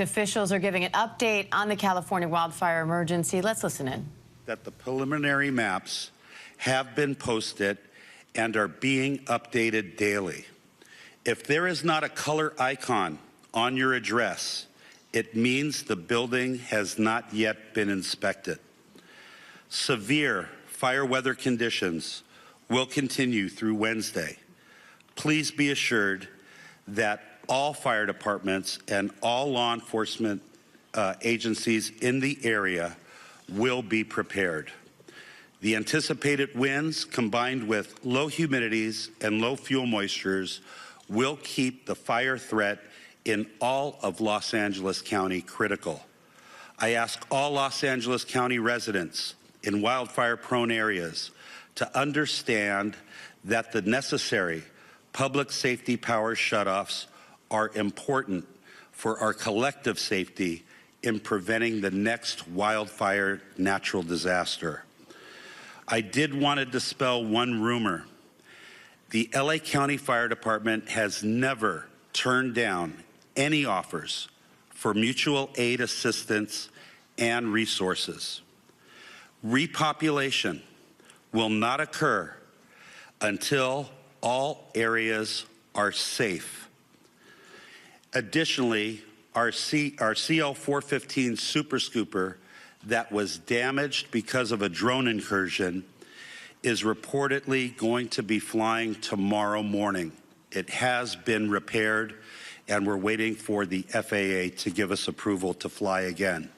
Officials are giving an update on the California wildfire emergency. Let's listen in. That the preliminary maps have been posted and are being updated daily. If there is not a color icon on your address, it means the building has not yet been inspected. Severe fire weather conditions will continue through Wednesday. Please be assured that all fire departments and all law enforcement agencies in the area will be prepared. The anticipated winds, combined with low humidities and low fuel moistures, will keep the fire threat in all of Los Angeles County critical. I ask all Los Angeles County residents in wildfire-prone areas to understand that the necessary public safety power shutoffs are important for our collective safety in preventing the next wildfire natural disaster. I did want to dispel one rumor. The LA County Fire Department has never turned down any offers for mutual aid assistance and resources. Repopulation will not occur until all areas are safe. Additionally, our CL-415 Super Scooper that was damaged because of a drone incursion is reportedly going to be flying tomorrow morning. It has been repaired, and we're waiting for the FAA to give us approval to fly again.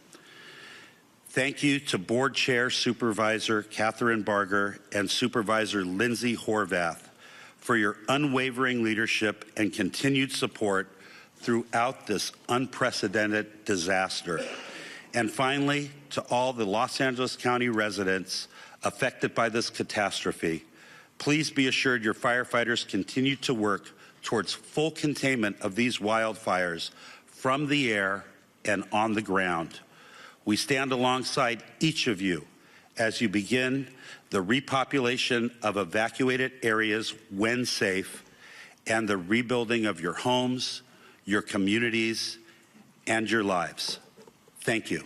Thank you to Board Chair Supervisor Catherine Barger and Supervisor Linsey Horvath for your unwavering leadership and continued support throughout this unprecedented disaster. And finally, to all the Los Angeles County residents affected by this catastrophe, please be assured your firefighters continue to work towards full containment of these wildfires from the air and on the ground. We stand alongside each of you as you begin the repopulation of evacuated areas when safe and the rebuilding of your homes, your communities, and your lives. Thank you.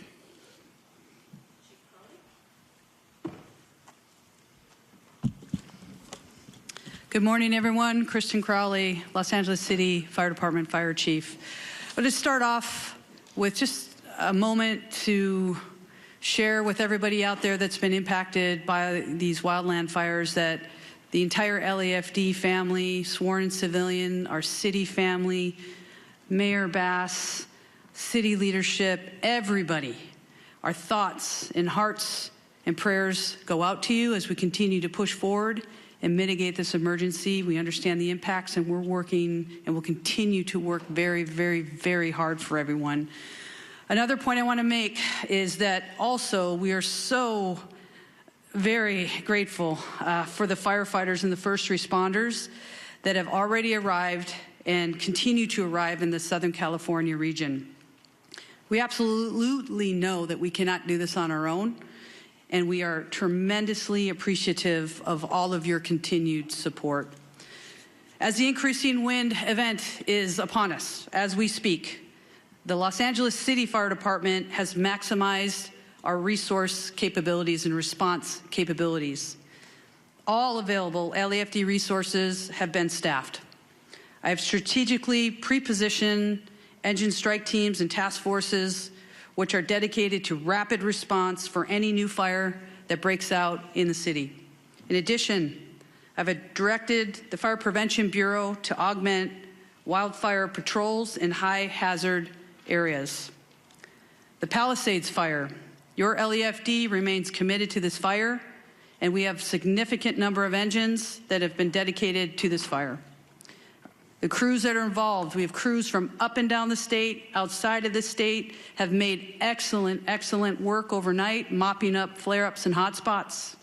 Good morning, everyone. Kristen Crowley, Los Angeles City Fire Department Fire Chief. I'll just start off with just a moment to share with everybody out there that's been impacted by these wildland fires that the entire LAFD family, sworn and civilian, our city family, Mayor Bass, city leadership, everybody, our thoughts and hearts and prayers go out to you as we continue to push forward and mitigate this emergency. We understand the impacts, and we're working and will continue to work very, very, very hard for everyone. Another point I want to make is that also we are so very grateful for the firefighters and the first responders that have already arrived and continue to arrive in the Southern California region. We absolutely know that we cannot do this on our own, and we are tremendously appreciative of all of your continued support. As the increasing wind event is upon us as we speak, the Los Angeles City Fire Department has maximized our resource capabilities and response capabilities. All available LAFD resources have been staffed. I have strategically pre-positioned engine strike teams and task forces which are dedicated to rapid response for any new fire that breaks out in the city. In addition, I've directed the Fire Prevention Bureau to augment wildfire patrols in high hazard areas. The Palisades fire. Your LAFD remains committed to this fire, and we have a significant number of engines that have been dedicated to this fire. The crews that are involved, we have crews from up and down the state, outside of the state, have made excellent, excellent work overnight, mopping up flare-ups and hotspots.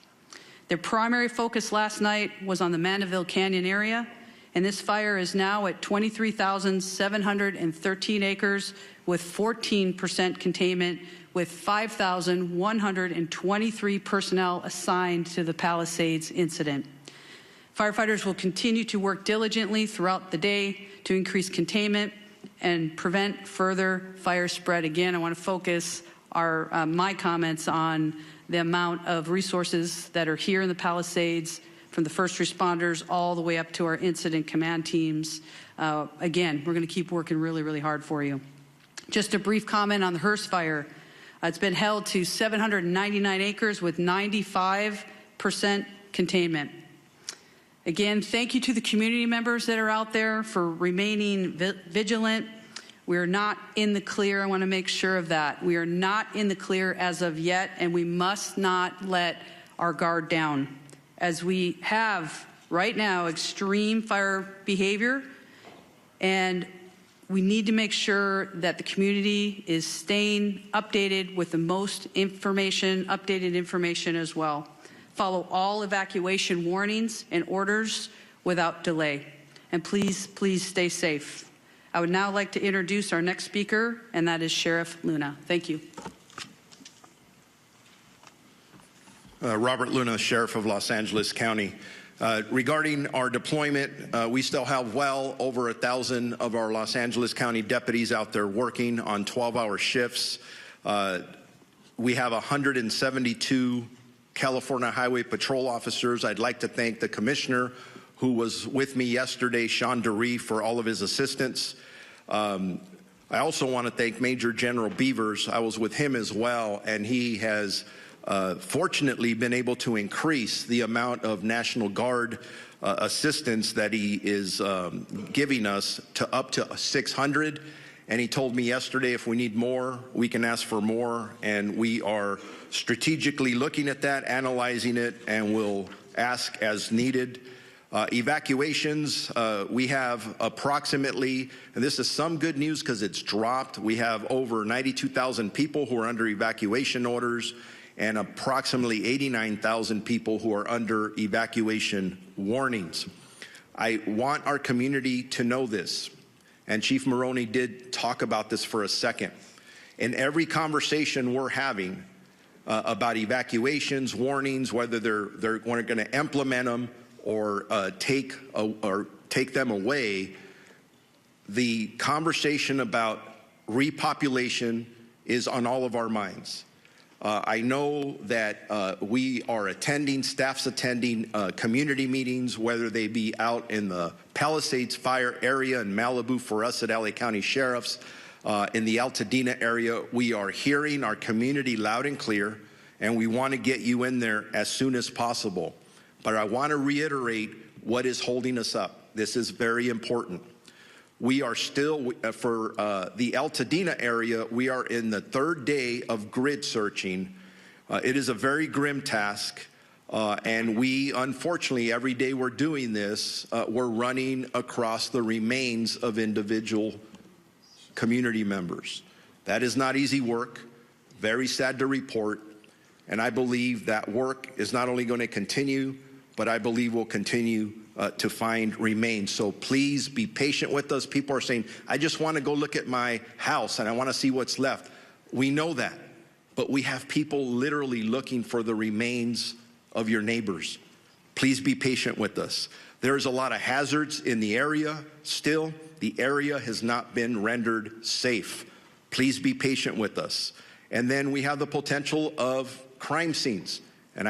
Their primary focus last night was on the Mandeville Canyon area, and this fire is now at 23,713 acres with 14% containment, with 5,123 personnel assigned to the Palisades incident. Firefighters will continue to work diligently throughout the day to increase containment and prevent further fire spread. Again, I want to focus my comments on the amount of resources that are here in the Palisades, from the first responders all the way up to our incident command teams. Again, we're going to keep working really, really hard for you. Just a brief comment on the Hearst fire. It's been held to 799 acres with 95% containment. Again, thank you to the community members that are out there for remaining vigilant. We're not in the clear. I want to make sure of that. We are not in the clear as of yet, and we must not let our guard down. As we have right now extreme fire behavior, and we need to make sure that the community is staying updated with the most information, updated information as well. Follow all evacuation warnings and orders without delay. And please, please stay safe. I would now like to introduce our next speaker, and that is Sheriff Luna. Thank you. Robert Luna, Sheriff of Los Angeles County. Regarding our deployment, we still have well over 1,000 of our Los Angeles County deputies out there working on 12-hour shifts. We have 172 California Highway Patrol officers. I'd like to thank the commissioner who was with me yesterday, Sean DeRee, for all of his assistance. I also want to thank Major General Beavers. I was with him as well, and he has fortunately been able to increase the amount of National Guard assistance that he is giving us to up to 600. And he told me yesterday if we need more, we can ask for more. And we are strategically looking at that, analyzing it, and we'll ask as needed. Evacuations, we have approximately, and this is some good news because it's dropped, we have over 92,000 people who are under evacuation orders and approximately 89,000 people who are under evacuation warnings. I want our community to know this, and Chief Maroney did talk about this for a second. In every conversation we're having about evacuations, warnings, whether they're going to implement them or take them away, the conversation about repopulation is on all of our minds. I know that we are attending, staff's attending community meetings, whether they be out in the Palisades Fire area in Malibu for us at LA County Sheriffs, in the Altadena area. We are hearing our community loud and clear, and we want to get you in there as soon as possible. But I want to reiterate what is holding us up. This is very important. We are still, for the Altadena area, we are in the third day of grid searching. It is a very grim task, and we, unfortunately, every day we're doing this, we're running across the remains of individual community members. That is not easy work, very sad to report, and I believe that work is not only going to continue, but I believe will continue to find remains. So please be patient with us. People are saying, I just want to go look at my house and I want to see what's left. We know that, but we have people literally looking for the remains of your neighbors. Please be patient with us. There's a lot of hazards in the area still. The area has not been rendered safe. Please be patient with us. And then we have the potential of crime scenes. And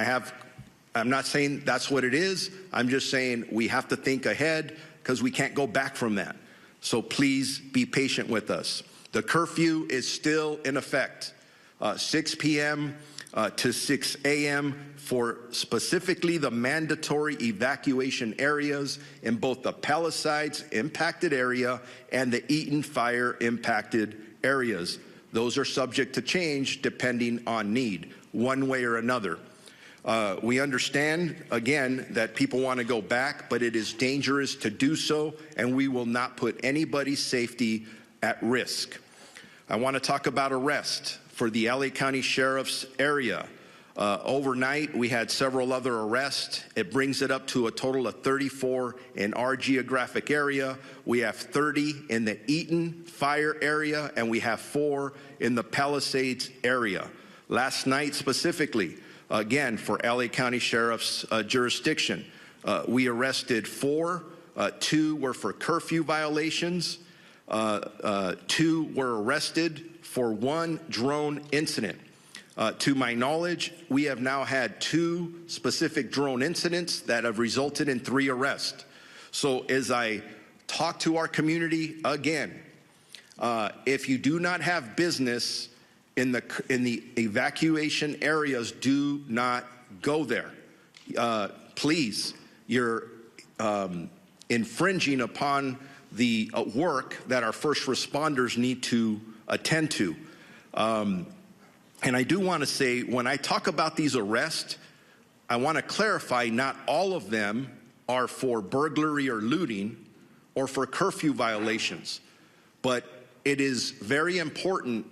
I'm not saying that's what it is. I'm just saying we have to think ahead because we can't go back from that. So please be patient with us. The curfew is still in effect, 6 p.m. To 6 a.m. for specifically the mandatory evacuation areas in both the Palisades impacted area and the Eaton fire impacted areas. Those are subject to change depending on need, one way or another. We understand, again, that people want to go back, but it is dangerous to do so, and we will not put anybody's safety at risk. I want to talk about arrest for the LA County Sheriff's area. Overnight, we had several other arrests. It brings it up to a total of 34 in our geographic area. We have 30 in the Eaton fire area, and we have 4 in the Palisades area. Last night specifically, again, for LA County Sheriff's jurisdiction, we arrested 4. 2 were for curfew violations. 2 were arrested for 1 drone incident. To my knowledge, we have now had 2 specific drone incidents that have resulted in 3 arrests. So as I talk to our community again, if you do not have business in the evacuation areas, do not go there. Please, you're infringing upon the work that our first responders need to attend to. And I do want to say, when I talk about these arrests, I want to clarify not all of them are for burglary or looting or for curfew violations. But it is very important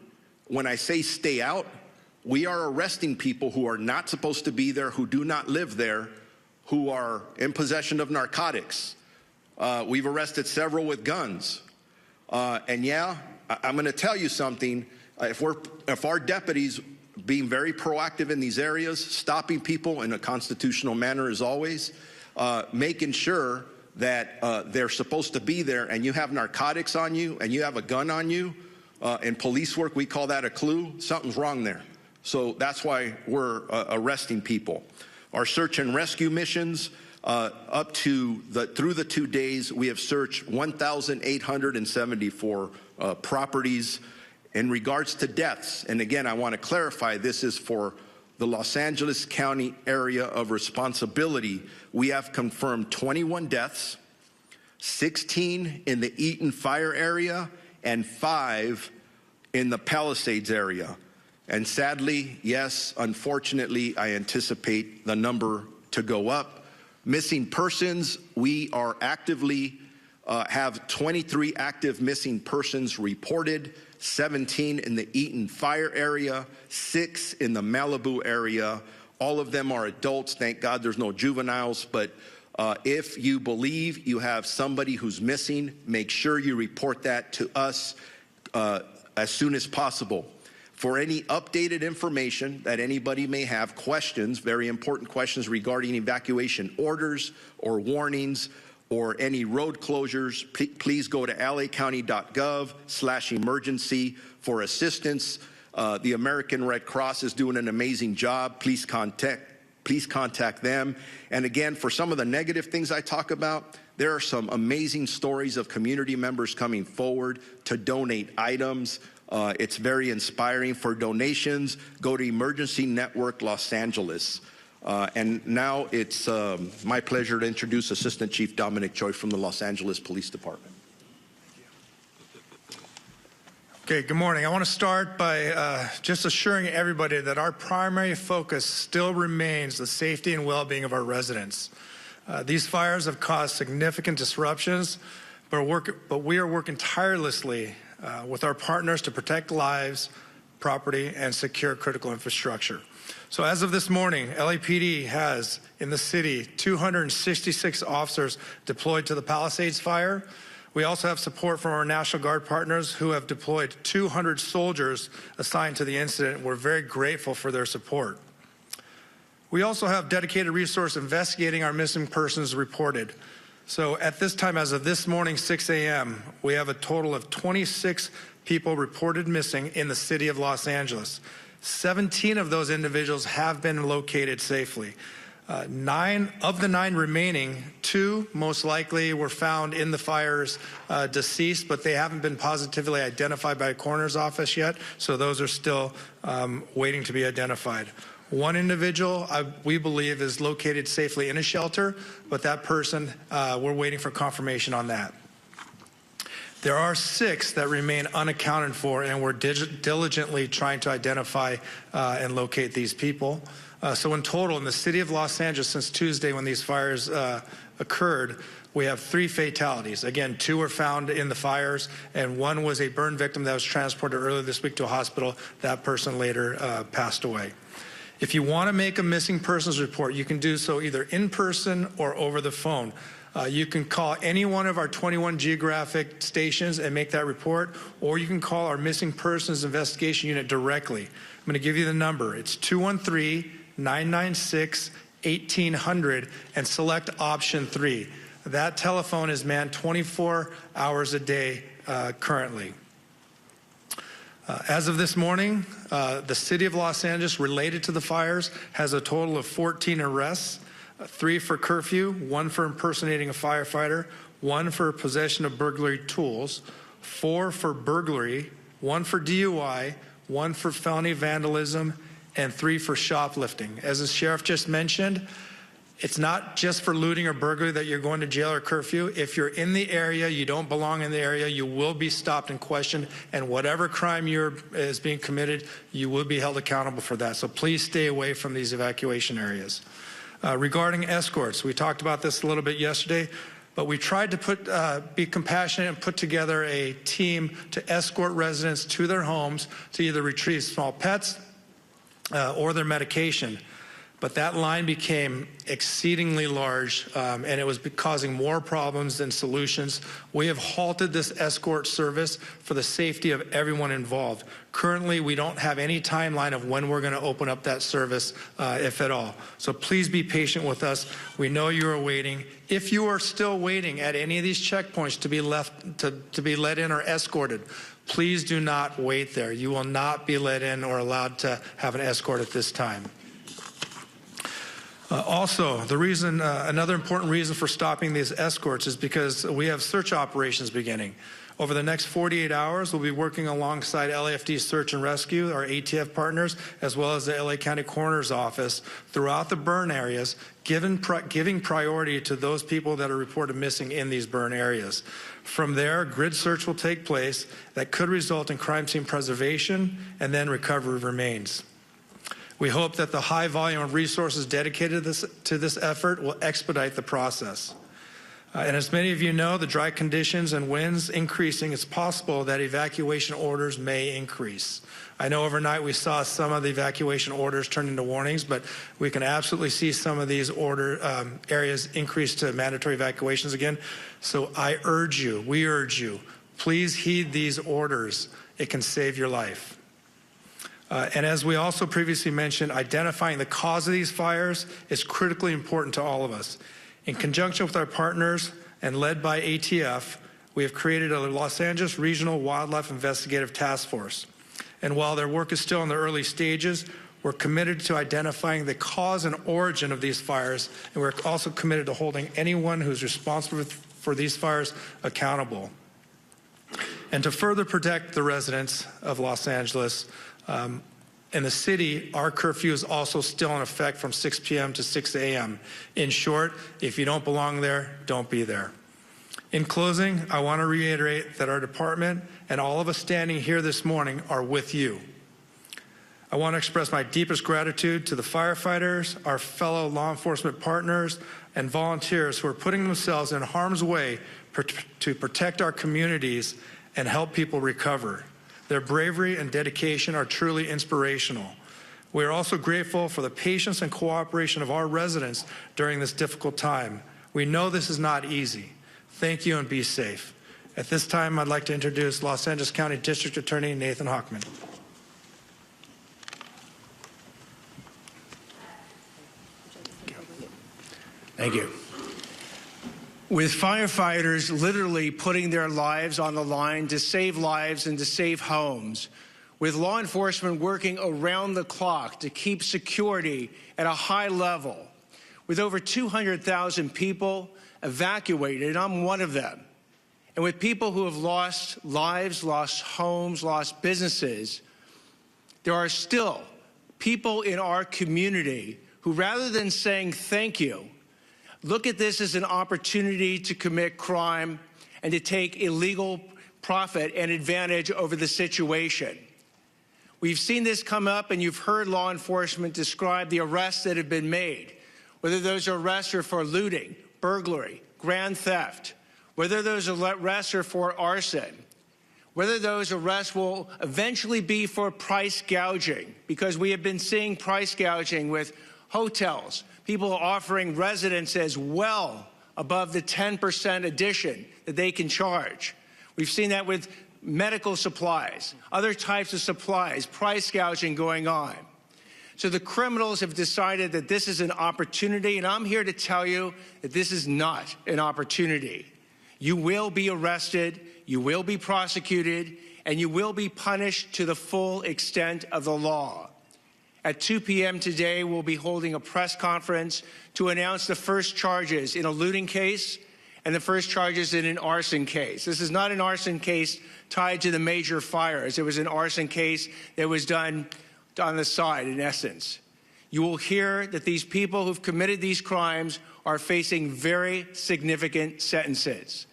when I say stay out, we are arresting people who are not supposed to be there, who do not live there, who are in possession of narcotics. We've arrested several with guns. And yeah, I'm going to tell you something. If our deputies being very proactive in these areas, stopping people in a constitutional manner as always, making sure that they're supposed to be there, and you have narcotics on you and you have a gun on you, in police work we call that a clue. Something's wrong there. So that's why we're arresting people. Our search and rescue missions, through the 2 days, we have searched 1,874 properties. In regards to deaths, and again, I want to clarify, this is for the Los Angeles County area of responsibility. We have confirmed 21 deaths, 16 in the Eaton fire area, and 5 in the Palisades area. And sadly, yes, unfortunately, I anticipate the number to go up. Missing persons, we are actively have 23 active missing persons reported, 17 in the Eaton fire area, 6 in the Malibu area. All of them are adults. Thank God there's no juveniles. But if you believe you have somebody who's missing, make sure you report that to us as soon as possible. For any updated information that anybody may have, questions, very important questions regarding evacuation orders or warnings or any road closures, please go to lacounty.gov/emergency for assistance. The American Red Cross is doing an amazing job. Please contact them. And again, for some of the negative things I talk about, there are some amazing stories of community members coming forward to donate items. It's very inspiring. For donations, go to Emergency Network Los Angeles. And now it's my pleasure to introduce Assistant Chief Dominic Choi from the Los Angeles Police Department. Okay, good morning. I want to start by just assuring everybody that our primary focus still remains the safety and well-being of our residents. These fires have caused significant disruptions, but we are working tirelessly with our partners to protect lives, property, and secure critical infrastructure. So as of this morning, LAPD has in the city 266 officers deployed to the Palisades fire. We also have support from our National Guard partners who have deployed 200 soldiers assigned to the incident. We're very grateful for their support. We also have dedicated resource investigating our missing persons reported. So at this time, as of this morning, 6 a.m., we have a total of 26 people reported missing in the city of Los Angeles. 17 of those individuals have been located safely. 9 of the 9 remaining, 2 most likely were found in the fires deceased, but they haven't been positively identified by a coroner's office yet, so those are still waiting to be identified. 1 individual, we believe, is located safely in a shelter, but that person, we're waiting for confirmation on that. There are 6 that remain unaccounted for, and we're diligently trying to identify and locate these people. So in total, in the city of Los Angeles, since Tuesday when these fires occurred, we have 3 fatalities. Again, 2 were found in the fires, and 1 was a burn victim that was transported earlier this week to a hospital. That person later passed away. If you want to make a missing persons report, you can do so either in person or over the phone. You can call any one of our 21 geographic stations and make that report, or you can call our missing persons investigation unit directly. I'm going to give you the number. It's 213-996-1800 and select option 3. That telephone is manned 24 hours a day, currently. As of this morning, the city of Los Angeles related to the fires has a total of 14 arrests, 3 for curfew, 1 for impersonating a firefighter, 1 for possession of burglary tools, 4 for burglary, 1 for DUI, 1 for felony vandalism, and 3 for shoplifting. As the sheriff just mentioned, it's not just for looting or burglary that you're going to jail or curfew. If you're in the area, you don't belong in the area, you will be stopped and questioned, and whatever crime is being committed, you will be held accountable for that. So please stay away from these evacuation areas. Regarding escorts, we talked about this a little bit yesterday, but we tried to be compassionate and put together a team to escort residents to their homes to either retrieve small pets or their medication. But that line became exceedingly large, and it was causing more problems than solutions. We have halted this escort service for the safety of everyone involved. Currently, we don't have any timeline of when we're going to open up that service, if at all. So please be patient with us. We know you are waiting. If you are still waiting at any of these checkpoints to be let in or escorted, please do not wait there. You will not be let in or allowed to have an escort at this time. Also, another important reason for stopping these escorts is because we have search operations beginning. Over the next 48 hours, we'll be working alongside LAFD Search and Rescue, our ATF partners, as well as the LA County Coroner's Office throughout the burn areas, giving priority to those people that are reported missing in these burn areas. From there, grid search will take place that could result in crime scene preservation and then recovery of remains. We hope that the high volume of resources dedicated to this effort will expedite the process. And as many of you know, the dry conditions and winds increasing, it's possible that evacuation orders may increase. I know overnight we saw some of the evacuation orders turn into warnings, but we can absolutely see some of these areas increase to mandatory evacuations again. So we urge you, please heed these orders. It can save your life. And as we also previously mentioned, identifying the cause of these fires is critically important to all of us. In conjunction with our partners and led by ATF, we have created a Los Angeles Regional Wildlife Investigative Task Force. And while their work is still in the early stages, we're committed to identifying the cause and origin of these fires, and we're also committed to holding anyone who's responsible for these fires accountable. And to further protect the residents of Los Angeles, in the city, our curfew is also still in effect from 6 p.m. to 6 a.m. In short, if you don't belong there, don't be there. In closing, I want to reiterate that our department and all of us standing here this morning are with you. I want to express my deepest gratitude to the firefighters, our fellow law enforcement partners, and volunteers who are putting themselves in harm's way to protect our communities and help people recover. Their bravery and dedication are truly inspirational. We are also grateful for the patience and cooperation of our residents during this difficult time. We know this is not easy. Thank you and be safe. At this time, I'd like to introduce Los Angeles County District Attorney Nathan Hochman. Thank you. With firefighters literally putting their lives on the line to save lives and to save homes, with law enforcement working around the clock to keep security at a high level, with over 200,000 people evacuated, and I'm one of them, and with people who have lost lives, lost homes, lost businesses, there are still people in our community who, rather than saying thank you, look at this as an opportunity to commit crime and to take illegal profit and advantage over the situation. We've seen this come up, and you've heard law enforcement describe the arrests that have been made, whether those arrests are for looting, burglary, grand theft, whether those arrests are for arson, whether those arrests will eventually be for price gouging, because we have been seeing price gouging with hotels, people offering residences well above the 10% addition that they can charge. We've seen that with medical supplies, other types of supplies, price gouging going on. So the criminals have decided that this is an opportunity, and I'm here to tell you that this is not an opportunity. You will be arrested. you will be prosecuted, and you will be punished to the full extent of the law. At 2 p.m. today, we'll be holding a press conference to announce the first charges in a looting case and the first charges in an arson case. This is not an arson case tied to the major fires. It was an arson case that was done on the side, in essence. You will hear that these people who've committed these crimes are facing very significant sentences.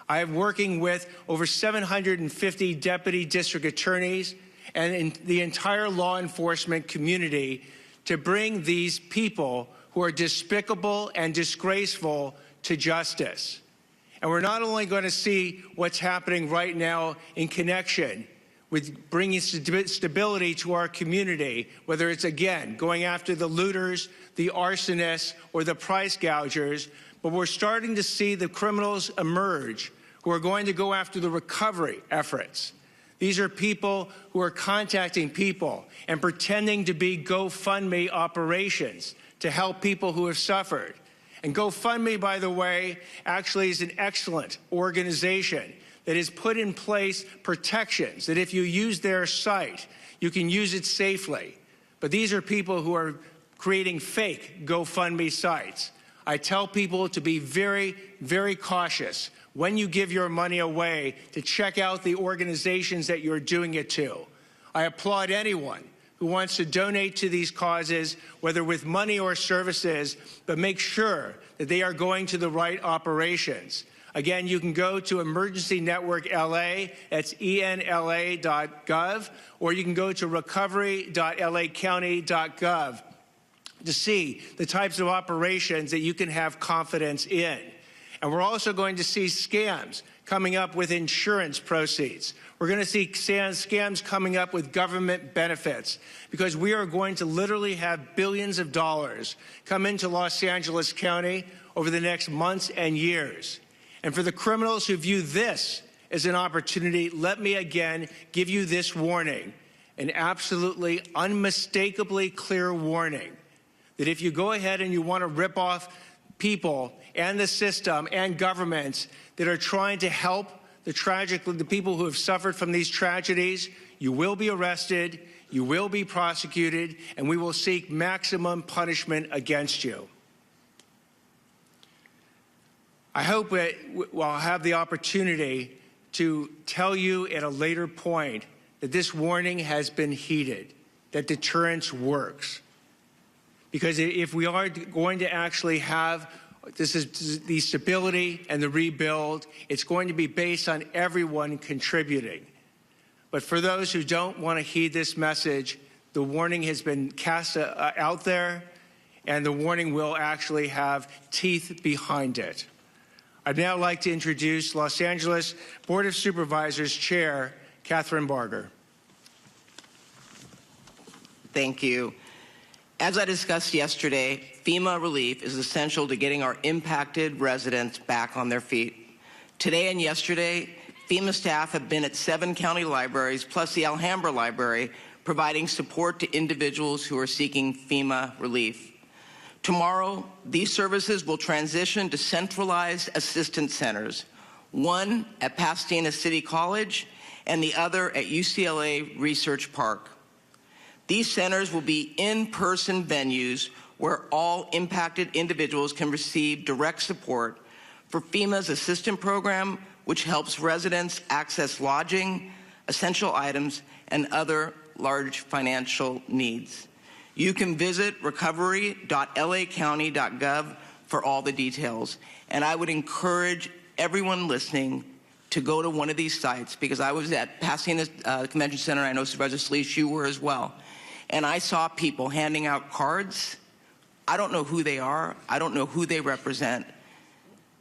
I am working with over 750 deputy district attorneys and in the entire law enforcement community to bring these people who are despicable and disgraceful to justice. And we're not only going to see what's happening right now in connection with bringing stability to our community, whether it's, again, going after the looters, the arsonists, or the price gougers, but we're starting to see the criminals emerge who are going to go after the recovery efforts. These are people who are contacting people and pretending to be GoFundMe operations to help people who have suffered. And GoFundMe, by the way, actually is an excellent organization that has put in place protections that if you use their site, you can use it safely. But these are people who are creating fake GoFundMe sites. I tell people to be very, very cautious when you give your money away to check out the organizations that you're doing it to. I applaud anyone who wants to donate to these causes, whether with money or services, but make sure that they are going to the right operations. Again, you can go to Emergency Network LA, that's enla.gov, or you can go to recovery.lacounty.gov to see the types of operations that you can have confidence in. And we're also going to see scams coming up with insurance proceeds. We're going to see scams coming up with government benefits because we are going to literally have billions of dollars come into Los Angeles County over the next months and years. And for the criminals who view this as an opportunity, let me again give you this warning, an absolutely unmistakably clear warning that if you go ahead and you want to rip off people and the system and governments that are trying to help the people who have suffered from these tragedies, you will be arrested, you will be prosecuted, and we will seek maximum punishment against you. I hope that I'll have the opportunity to tell you at a later point that this warning has been heeded, that deterrence works. Because if we are going to actually have the stability and the rebuild, it's going to be based on everyone contributing. But for those who don't want to heed this message, the warning has been cast out there, and the warning will actually have teeth behind it. I'd now like to introduce Los Angeles Board of Supervisors Chair Catherine Barger. Thank you. As I discussed yesterday, FEMA relief is essential to getting our impacted residents back on their feet. Today and yesterday, FEMA staff have been at 7 county libraries, plus the Alhambra Library, providing support to individuals who are seeking FEMA relief. Tomorrow, these services will transition to centralized assistance centers, one at Pasadena City College and the other at UCLA Research Park. These centers will be in-person venues where all impacted individuals can receive direct support for FEMA's assistance program, which helps residents access lodging, essential items, and other large financial needs. You can visit recovery.lacounty.gov for all the details. And I would encourage everyone listening to go to one of these sites, because I was at Pasadena Convention Center. I know Supervisor Sleece, you were as well. And I saw people handing out cards. I don't know who they are. I don't know who they represent.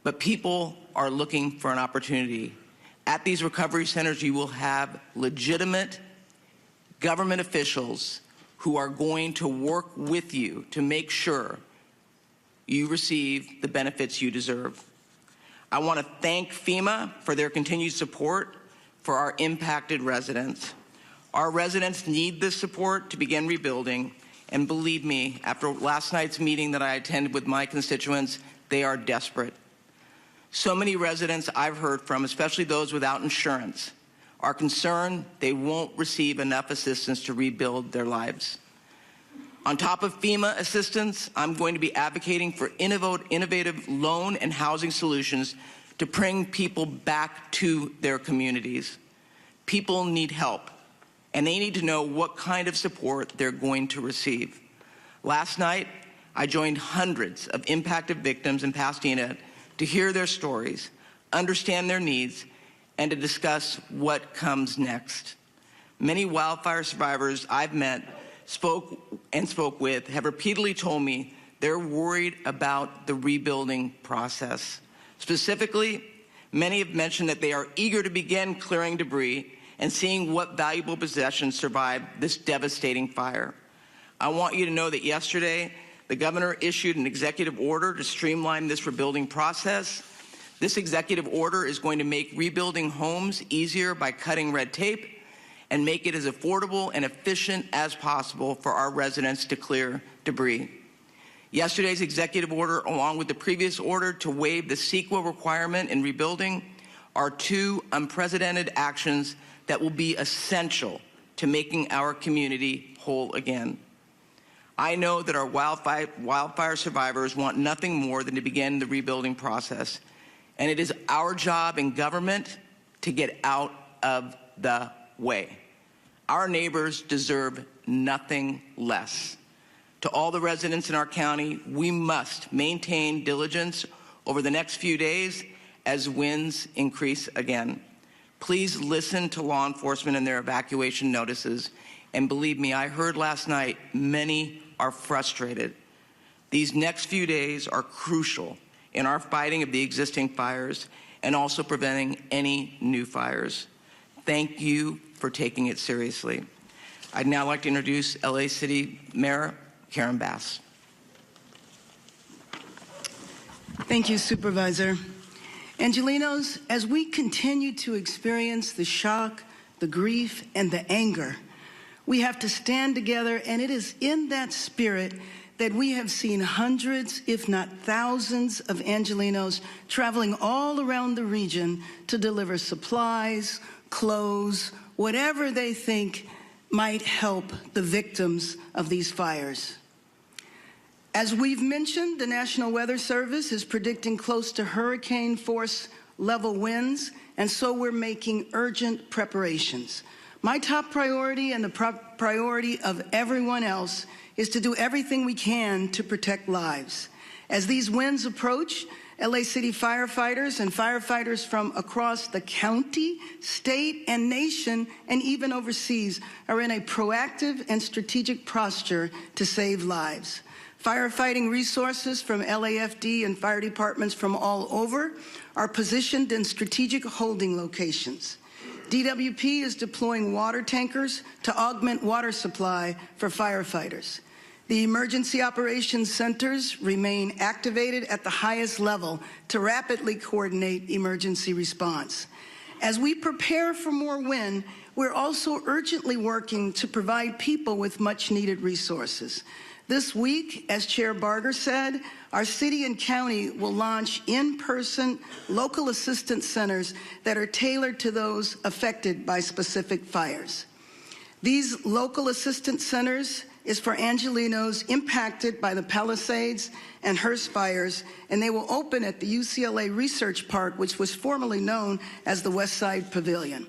But people are looking for an opportunity. At these recovery centers, you will have legitimate government officials who are going to work with you to make sure you receive the benefits you deserve. I want to thank FEMA for their continued support for our impacted residents. Our residents need this support to begin rebuilding, and believe me, after last night's meeting that I attended with my constituents, they are desperate. So many residents I've heard from, especially those without insurance, are concerned they won't receive enough assistance to rebuild their lives. On top of FEMA assistance, I'm going to be advocating for innovative loan and housing solutions to bring people back to their communities. People need help, and they need to know what kind of support they're going to receive. Last night, I joined hundreds of impacted victims in Pasadena to hear their stories, understand their needs, and to discuss what comes next. Many wildfire survivors I've met, spoke with, have repeatedly told me they're worried about the rebuilding process. Specifically, many have mentioned that they are eager to begin clearing debris and seeing what valuable possessions survived this devastating fire. I want you to know that yesterday, the governor issued an executive order to streamline this rebuilding process. This executive order is going to make rebuilding homes easier by cutting red tape and make it as affordable and efficient as possible for our residents to clear debris. Yesterday's executive order, along with the previous order to waive the CEQA requirement in rebuilding, are two unprecedented actions that will be essential to making our community whole again. I know that our wildfire survivors want nothing more than to begin the rebuilding process, and it is our job in government to get out of the way. Our neighbors deserve nothing less. To all the residents in our county, we must maintain diligence over the next few days as winds increase again. Please listen to law enforcement and their evacuation notices. And believe me, I heard last night, many are frustrated. These next few days are crucial in our fighting of the existing fires and also preventing any new fires. Thank you for taking it seriously. I'd now like to introduce LA City Mayor Karen Bass. Thank you, Supervisor. Angelenos, as we continue to experience the shock, the grief, and the anger, we have to stand together, and it is in that spirit that we have seen hundreds, if not thousands, of Angelenos traveling all around the region to deliver supplies, clothes, whatever they think might help the victims of these fires. As we've mentioned, the National Weather Service is predicting close to hurricane force level winds, and so we're making urgent preparations. My top priority and the priority of everyone else is to do everything we can to protect lives. As these winds approach, LA City firefighters and firefighters from across the county, state, and nation, and even overseas, are in a proactive and strategic posture to save lives. Firefighting resources from LAFD and fire departments from all over are positioned in strategic holding locations. DWP is deploying water tankers to augment water supply for firefighters. The emergency operations centers remain activated at the highest level to rapidly coordinate emergency response. As we prepare for more wind, we're also urgently working to provide people with much-needed resources. This week, as Chair Barger said, our city and county will launch in-person local assistance centers that are tailored to those affected by specific fires. These local assistance centers is for Angelenos impacted by the Palisades and Hearst fires, and they will open at the UCLA Research Park, which was formerly known as the West Side Pavilion.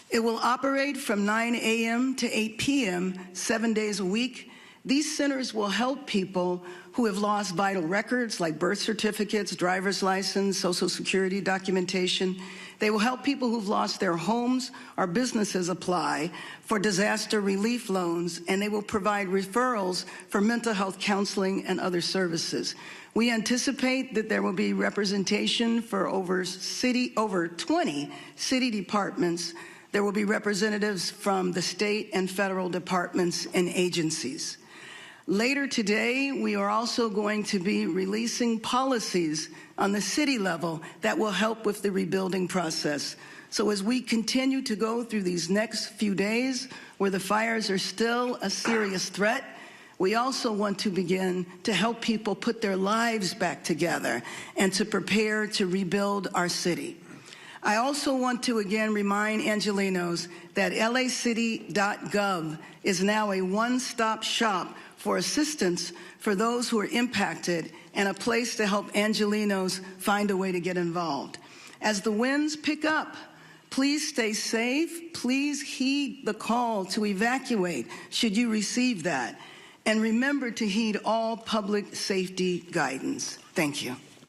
It will operate from 9 a.m. to 8 p.m. 7 days a week. These centers will help people who have lost vital records like birth certificates, driver's license, Social Security documentation. They will help people who've lost their homes or businesses apply for disaster relief loans, and they will provide referrals for mental health counseling and other services. We anticipate that there will be representation for over 20 city departments. There will be representatives from the state and federal departments and agencies. Later today, we are also going to be releasing policies on the city level that will help with the rebuilding process. So as we continue to go through these next few days where the fires are still a serious threat, We also want to begin to help people put their lives back together and to prepare to rebuild our city. I also want to again remind Angelenos that lacity.gov is now a one-stop shop for assistance for those who are impacted and a place to help Angelenos find a way to get involved. As the winds pick up, please stay safe. Please heed the call to evacuate should you receive that. And remember to heed all public safety guidance. Thank you.